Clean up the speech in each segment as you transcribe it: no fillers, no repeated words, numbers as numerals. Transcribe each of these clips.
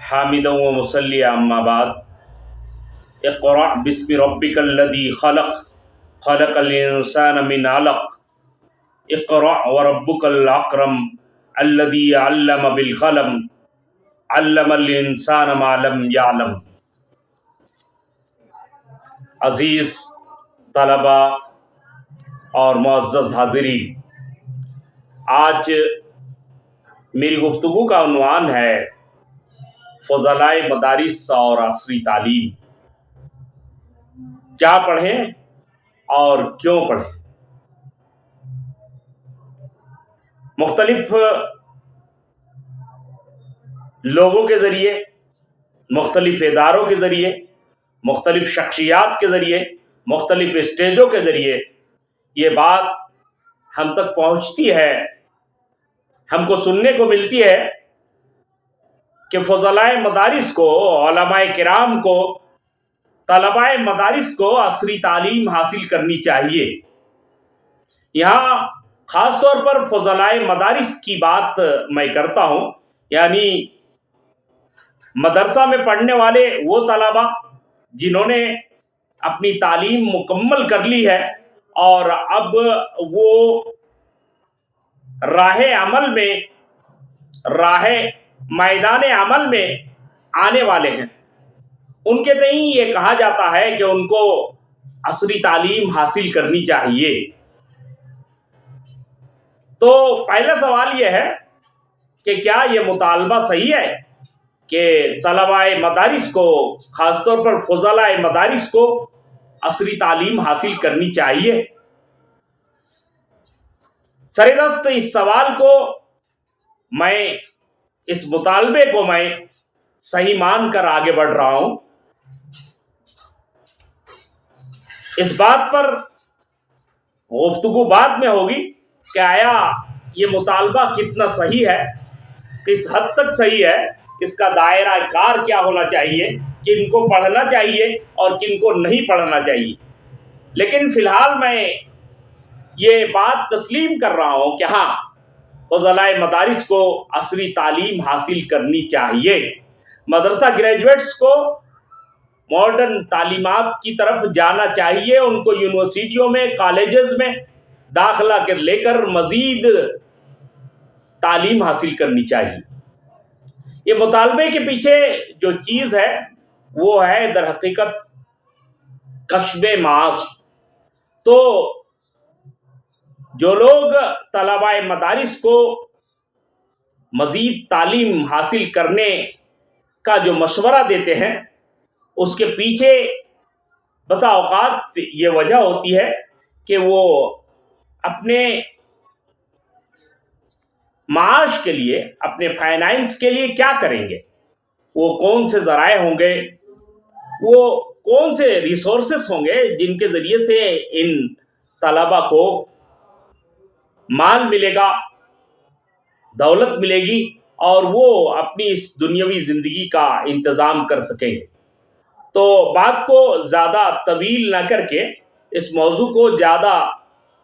حامدا و مصلی اما بعد اقرأ بسم ربک الذی خلق خلق الانسان من علق اقرأ وربک الاکرم الذی علم بالقلم علم الانسان ما لم یعلم۔ عزیز طلبہ اور معزز حاضرین، آج میری گفتگو کا عنوان ہے فضلائے مدارس اور عصری تعلیم۔ کیا پڑھیں اور کیوں پڑھیں؟ مختلف لوگوں کے ذریعے، مختلف اداروں کے ذریعے، مختلف شخصیات کے ذریعے، مختلف اسٹیجوں کے ذریعے یہ بات ہم تک پہنچتی ہے، ہم کو سننے کو ملتی ہے کہ فضلائے مدارس کو، علماء کرام کو، طلباء مدارس کو عصری تعلیم حاصل کرنی چاہیے۔ یہاں خاص طور پر فضلائے مدارس کی بات میں کرتا ہوں، یعنی مدرسہ میں پڑھنے والے وہ طلباء جنہوں نے اپنی تعلیم مکمل کر لی ہے اور اب وہ میدان عمل میں آنے والے ہیں، ان کے تئیں یہ کہا جاتا ہے کہ ان کو عصری تعلیم حاصل کرنی چاہیے۔ تو پہلا سوال یہ ہے کہ کیا یہ مطالبہ صحیح ہے کہ طلباء مدارس کو، خاص طور پر فضلاء مدارس کو عصری تعلیم حاصل کرنی چاہیے؟ سردست اس سوال کو اس مطالبے کو میں صحیح مان کر آگے بڑھ رہا ہوں۔ اس بات پر گفتگو بعد میں ہوگی کہ آیا یہ مطالبہ کتنا صحیح ہے، کس حد تک صحیح ہے، اس کا دائرہ کار کیا ہونا چاہیے، کن کو پڑھنا چاہیے اور کن کو نہیں پڑھنا چاہیے۔ لیکن فی الحال میں یہ بات تسلیم کر رہا ہوں کہ ہاں، فضلائے مدارس کو عصری تعلیم حاصل کرنی چاہیے۔ مدرسہ گریجویٹس کو ماڈرن تعلیمات کی طرف جانا چاہیے، ان کو یونیورسٹیوں میں، کالجز میں داخلہ لے کر مزید تعلیم حاصل کرنی چاہیے۔ یہ مطالبے کے پیچھے جو چیز ہے وہ ہے در حقیقت کسب معاش۔ تو جو لوگ طلباء مدارس کو مزید تعلیم حاصل کرنے کا جو مشورہ دیتے ہیں، اس کے پیچھے بسا اوقات یہ وجہ ہوتی ہے کہ وہ اپنے معاش کے لیے، اپنے فائنانس کے لیے کیا کریں گے، وہ کون سے ذرائع ہوں گے، وہ کون سے ریسورسز ہوں گے جن کے ذریعے سے ان طلباء کو مال ملے گا، دولت ملے گی اور وہ اپنی اس دنیاوی زندگی کا انتظام کر سکیں گے۔ تو بات کو زیادہ طویل نہ کر کے، اس موضوع کو زیادہ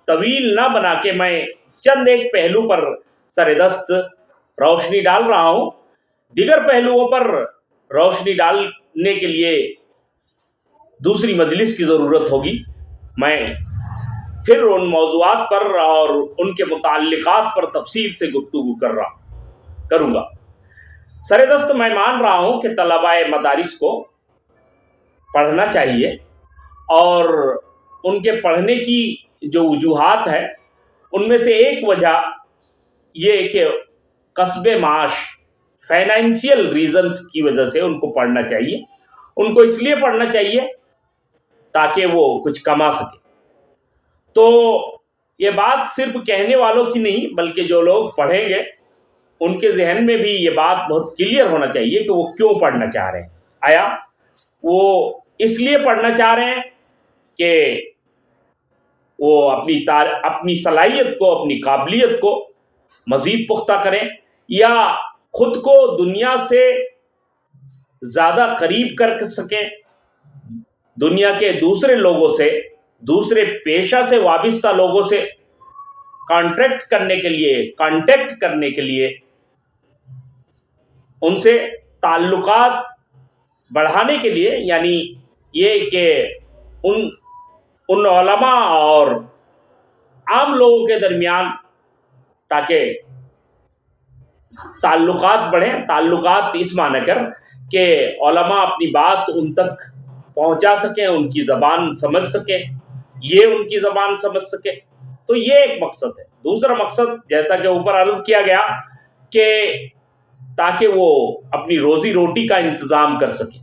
طویل نہ بنا کے، میں چند ایک پہلو پر سردست روشنی ڈال رہا ہوں۔ دیگر پہلوؤں پر روشنی ڈالنے کے لیے دوسری مجلس کی ضرورت ہوگی، میں پھر ان موضوعات پر اور ان کے متعلقات پر تفصیل سے گفتگو کروں گا۔ سردست میں مان رہا ہوں کہ طلباء مدارس کو پڑھنا چاہیے، اور ان کے پڑھنے کی جو وجوہات ہے ان میں سے ایک وجہ یہ کہ کسب معاش، فائنینشیل ریزنز کی وجہ سے ان کو پڑھنا چاہیے۔ ان کو اس لیے پڑھنا چاہیے تاکہ وہ کچھ کما سکے۔ تو یہ بات صرف کہنے والوں کی نہیں، بلکہ جو لوگ پڑھیں گے ان کے ذہن میں بھی یہ بات بہت کلیئر ہونا چاہیے کہ وہ کیوں پڑھنا چاہ رہے ہیں۔ آیا وہ اس لیے پڑھنا چاہ رہے ہیں کہ وہ اپنی صلاحیت کو، اپنی قابلیت کو مزید پختہ کریں، یا خود کو دنیا سے زیادہ قریب کر سکیں، دنیا کے دوسرے لوگوں سے، دوسرے پیشہ سے وابستہ لوگوں سے کانٹیکٹ کرنے کے لیے ان سے ताल्लुकात बढ़ाने के लिए, यानी ये कि उन उन उलमा और आम लोगों के दरमियान ताकि ताल्लुकात बढ़ें, ताल्लुकात इस माने कर कि उलमा अपनी बात उन तक पहुंचा सकें, उनकी ज़बान समझ सके, ये उनकी ज़बान समझ सके, तो ये एक मकसद है। दूसरा मकसद जैसा कि ऊपर अर्ज किया गया कि ताकि वो अपनी रोजी रोटी का इंतज़ाम कर सके।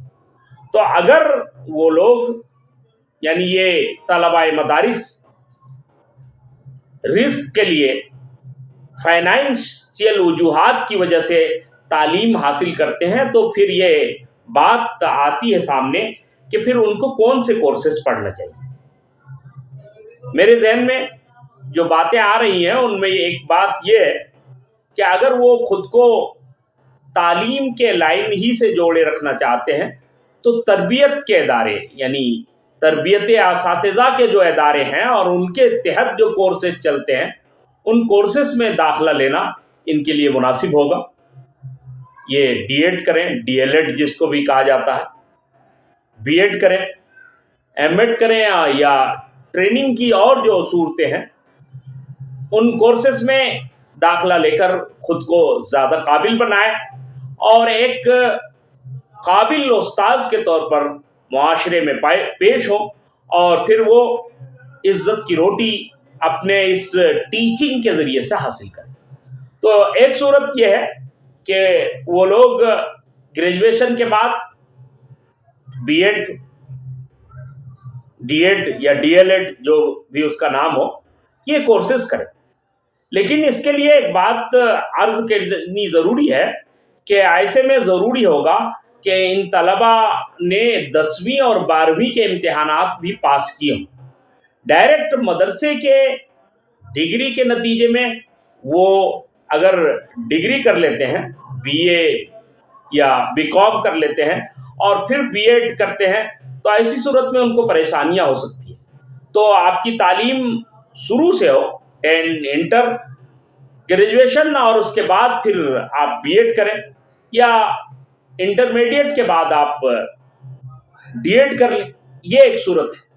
तो अगर वो लोग यानी ये तलबाए मदारिस रिस्क के लिए फाइनेंशियल वजूहात की वजह से तालीम हासिल करते हैं, तो फिर ये बात आती है सामने कि फिर उनको कौन से कोर्सेज पढ़ना चाहिए। मेरे जहन में जो बातें आ रही हैं उनमें एक बात यह है कि अगर वो खुद को तालीम के लाइन ही से जोड़े रखना चाहते हैं तो तरबियत के इदारे यानी तरबियत असातिज़ा के जो इदारे हैं और उनके तहत जो कोर्सेज चलते हैं उन कोर्सेज में दाखिला लेना इनके लिए मुनासिब होगा। ये डीएड करें, डीएलएड जिसको भी कहा जाता है, बीएड करें, एमएड करें या ट्रेनिंग की और जो सूरतें हैं उन कोर्सेज में दाखिला लेकर खुद को ज़्यादा काबिल बनाए और एक काबिल उस्ताद के तौर पर मुआशरे में पेश हो और फिर वो इज़्ज़त की रोटी अपने इस टीचिंग के ज़रिए से हासिल करें। तो एक सूरत यह है कि वो लोग ग्रेजुएशन के बाद बीएड, डीएड या डीएलएड जो भी उसका नाम हो, ये कोर्सेज करें। लेकिन इसके लिए एक बात अर्ज करनी ज़रूरी है कि ऐसे में ज़रूरी होगा कि इन तलबा ने 10वीं और 12वीं के इम्तिहानात भी पास किए हों। डायरेक्ट मदरसे के डिग्री के नतीजे में वो अगर डिग्री कर लेते हैं, बीए या बीकॉम कर लेते हैं और फिर बीएड करते हैं, तो ऐसी सूरत में उनको परेशानियां हो सकती हैं। तो आपकी तालीम शुरू से हो इंटर ग्रेजुएशन और उसके बाद फिर आप बीएड करें या इंटरमीडिएट के बाद आप डीएड कर लें, ये एक सूरत है।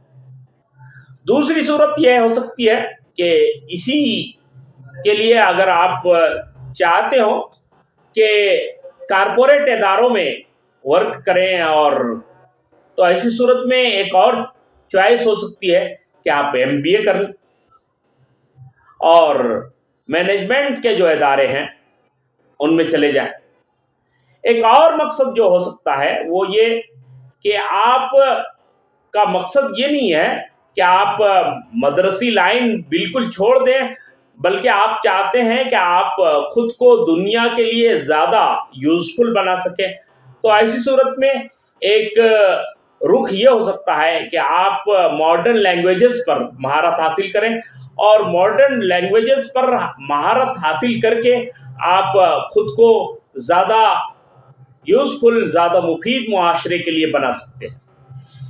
दूसरी सूरत यह हो सकती है कि इसी के लिए अगर आप चाहते हो कि कारपोरेट इदारों में वर्क करें और तो ऐसी सूरत में एक और चॉइस हो सकती है कि आप एमबीए कर लें और मैनेजमेंट के जो इदारे हैं उनमें चले जाएं। एक और मकसद जो हो सकता है वो ये कि आप का मकसद ये नहीं है कि आप मदरसी लाइन बिल्कुल छोड़ दें, बल्कि आप चाहते हैं कि आप खुद को दुनिया के लिए ज़्यादा यूज़फुल बना सकें। तो ऐसी सूरत में एक रुख ये हो सकता है कि आप मॉडर्न लैंग्वेजेस पर महारत हासिल करें और मॉडर्न लैंग्वेजेस पर महारत हासिल करके आप खुद को ज़्यादा यूज़फुल, ज़्यादा मुफीद मुआशरे के लिए बना सकते हैं।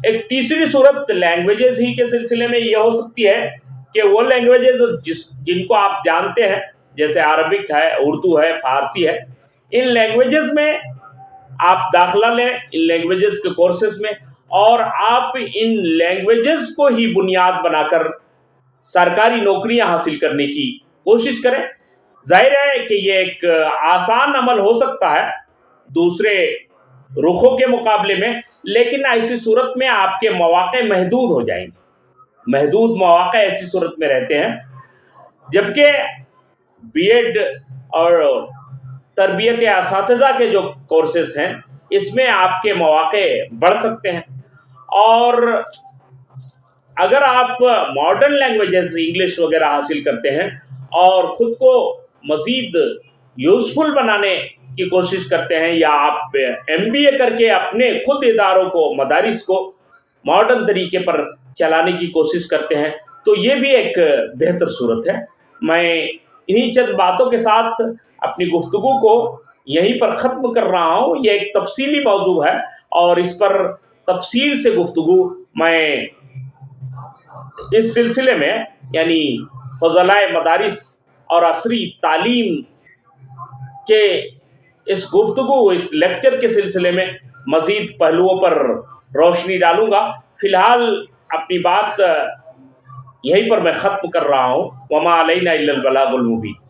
एक तीसरी सूरत लैंग्वेजेस ही के सिलसिले में यह हो सकती है कि वो लैंग्वेजेस जिनको आप जानते हैं, जैसे अरबिक है, उर्दू है, फारसी है, इन लैंग्वेजेस में आप दाखिला लें, इन लैंग्वेजेस के कोर्सेज में, और आप इन लैंग्वेजेस को ही बुनियाद बनाकर सरकारी नौकरियां हासिल करने की कोशिश करें। जाहिर है कि ये एक आसान अमल हो सकता है दूसरे रुखों के मुकाबले में, लेकिन ऐसी सूरत में आपके मौक़े महदूद हो जाएंगे। महदूद मौक़े ऐसी सूरत में रहते हैं, जबकि बीएड और तरबियत असातिज़ा के जो कोर्सेज हैं इसमें आपके मौक़े बढ़ सकते हैं। और अगर आप मॉडर्न लैंग्वेजेस इंग्लिश वगैरह हासिल करते हैं और ख़ुद को मज़ीद यूज़फुल बनाने की कोशिश करते हैं या आप एमबीए करके अपने खुद इदारों को, मदारिस को मॉडर्न तरीके पर चलाने की कोशिश करते हैं, तो ये भी एक बेहतर सूरत है। मैं इन्हीं चंद बातों के साथ अपनी गुफ्तगू को यहीं पर ख़त्म कर रहा हूँ। ये एक तफसीली मौजू है और इस पर तफसील से गुफ्तगू मैं इस सिलसिले में यानी फ़ज़लाए मदारिस और असरी तालीम के اس گفتگو اس لیکچر کے سلسلے میں مزید پہلوؤں پر روشنی ڈالوں گا. فی الحال اپنی بات یہیں پر میں ختم کر رہا ہوں. وما علینا الا البلاغ المبین.